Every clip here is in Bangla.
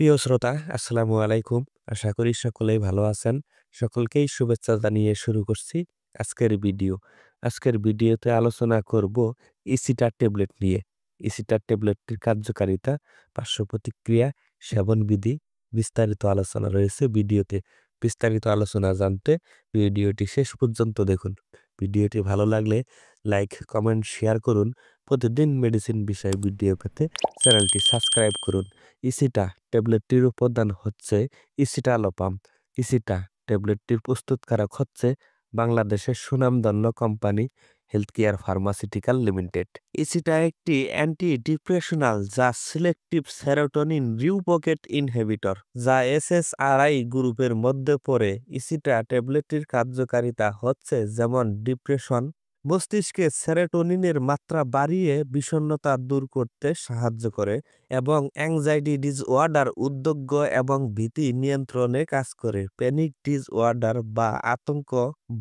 প্রিয় শ্রোতা, আসসালামু আলাইকুম। আশা করি সকলেই ভালো আছেন। সকলকেই শুভেচ্ছা জানিয়ে শুরু করছি আজকের ভিডিও। আজকের ভিডিওতে আলোচনা করব ইসিটার ট্যাবলেট নিয়ে। ইসিটার ট্যাবলেটটির কার্যকারিতা, পার্শ্ব প্রতিক্রিয়া, সেবনবিধি বিস্তারিত আলোচনা রয়েছে ভিডিওতে। বিস্তারিত আলোচনা জানতে ভিডিওটি শেষ পর্যন্ত দেখুন। ভিডিওটি ভালো লাগলে লাইক, কমেন্ট, শেয়ার করুন। প্রতিদিন মেডিসিন বিষয়ে ভিডিও পেতে চ্যানেলটি সাবস্ক্রাইব করুন। ইসিটা ট্যাবলেটটির উপাদান হচ্ছে ইসিটালোপাম। ইসিটা ট্যাবলেটটির প্রস্তুতকারক হচ্ছে বাংলাদেশের সুনামধন্য কোম্পানি হেলথকেয়ার ফার্মাসিউটিক্যাল লিমিটেড। ইসিটা একটি অ্যান্টি ডিপ্রেশনাল যা সিলেক্টিভ সেরোটোনিন রিউপোকেট ইনহিবিটর, যা এসএসআরআই গ্রুপের মধ্যে পড়ে। ইসিটা ট্যাবলেটটির কার্যকারিতা হচ্ছে যেমন ডিপ্রেশন, মস্তিষ্কে সেরোটোনিনের মাত্রা বাড়িয়ে বিষণ্ণতা দূর করতে সাহায্য করে এবং অ্যাংজাইটি ডিসঅর্ডার উদ্বেগ এবং ভীতি নিয়ন্ত্রণে কাজ করে। প্যানিক ডিসঅর্ডার বা আতঙ্ক,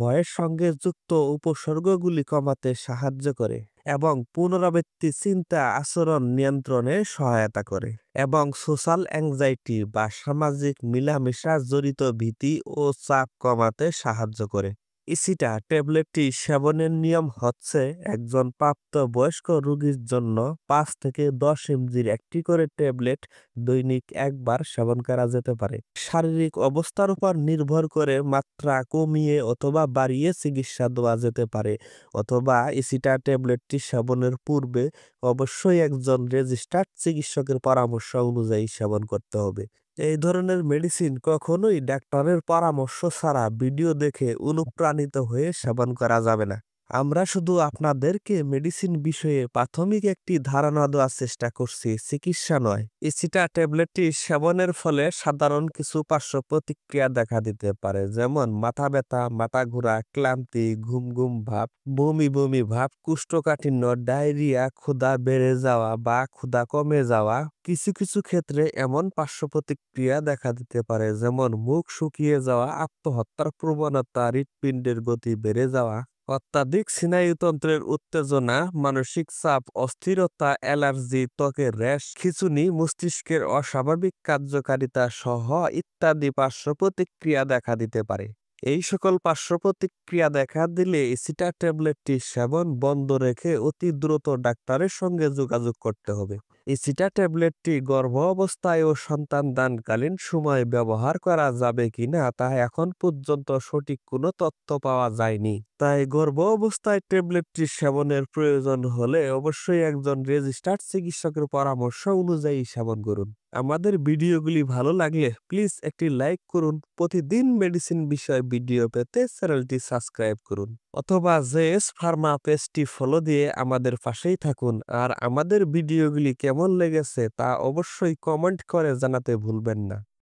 ভয়ের সঙ্গে যুক্ত উপসর্গগুলি কমাতে সাহায্য করে এবং পুনরাবৃত্তি চিন্তা আচরণ নিয়ন্ত্রণে সহায়তা করে এবং সোশ্যাল অ্যাংজাইটি বা সামাজিক মিলামেশা জড়িত ভীতি ও চাপ কমাতে সাহায্য করে। ইসিটা ট্যাবলেটটি সেবনের নিয়ম হচ্ছে একজন প্রাপ্তবয়স্ক রোগীর জন্য 5 থেকে 10 এমজির একটি করে ট্যাবলেট দৈনিক একবার সেবন করা যেতে পারে। শারীরিক অবস্থার উপর নির্ভর করে মাত্রা কমিয়ে অথবা বাড়িয়ে চিকিৎসা দেওয়া যেতে পারে, অথবা ইসিটা ট্যাবলেটটি সেবনের পূর্বে অবশ্যই একজন রেজিস্টার্ড চিকিৎসকের পরামর্শ অনুযায়ী সেবন করতে হবে। এই ধরনের মেডিসিন কখনোই ডাক্তারের পরামর্শ ছাড়া ভিডিও দেখে অনুপ্রাণিত হয়ে সেবন করা যাবে না। আমরা শুধু আপনাদেরকে মেডিসিন বিষয়ে প্রাথমিক একটি ধারণা দেওয়ার চেষ্টা করছি, চিকিৎসা নয়। ইসিটা ট্যাবলেটটি সেবনের ফলে সাধারণ কিছু পার্শ্ব প্রতিক্রিয়া দেখা দিতে পারে, যেমন মাথা ব্যথা, মাথা ঘোরা, ক্লান্তি, ঘুম ঘুম ভাব, বমি বমি ভাব, কোষ্ঠকাঠিন্য, ডায়রিয়া, ক্ষুধা বেড়ে যাওয়া বা ক্ষুধা কমে যাওয়া। কিছু কিছু ক্ষেত্রে এমন পার্শ্ব প্রতিক্রিয়া দেখা দিতে পারে, যেমন মুখ শুকিয়ে যাওয়া, আত্মহত্যার প্রবণতা, হৃৎপিণ্ডের গতি বেড়ে যাওয়া, অত্যাধিক স্নায়ুতন্ত্রের উত্তেজনা, মানসিক চাপ, অস্থিরতা, অ্যালার্জি, ত্বকের র্যাশ, খিঁচুনি, মস্তিষ্কের অস্বাভাবিক কার্যকারিতা সহ ইত্যাদি পার্শ্ব প্রতিক্রিয়া দেখা দিতে পারে। এই সকল পার্শ্ব প্রতিক্রিয়া দেখা দিলে ইসিটা ট্যাবলেটটি সেবন বন্ধ রেখে অতি দ্রুত ডাক্তারের সঙ্গে যোগাযোগ করতে হবে। ইসিটা ট্যাবলেটটি গর্ভ অবস্থায় ও সন্তান দানকালীন সময়ে ব্যবহার করা যাবে কিনা তা এখন পর্যন্ত সঠিক কোনো তথ্য পাওয়া যায়নি। তাই গর্ভ অবস্থায় ট্যাবলেটটি সেবনের প্রয়োজন হলে অবশ্যই একজন রেজিস্টার্ড চিকিৎসকের পরামর্শ অনুযায়ী সেবন করুন। আমাদের ভিডিওগুলি ভালো লাগলে প্লিজ একটি লাইক করুন। প্রতিদিন মেডিসিন বিষয় ভিডিও পেতে চ্যানেলটি সাবস্ক্রাইব করুন, অথবা জেএস ফার্মা পেজটি ফলো দিয়ে আমাদের পাশেই থাকুন। আর আমাদের ভিডিওগুলি কেমন লেগেছে তা অবশ্যই কমেন্ট করে জানাতে ভুলবেন না।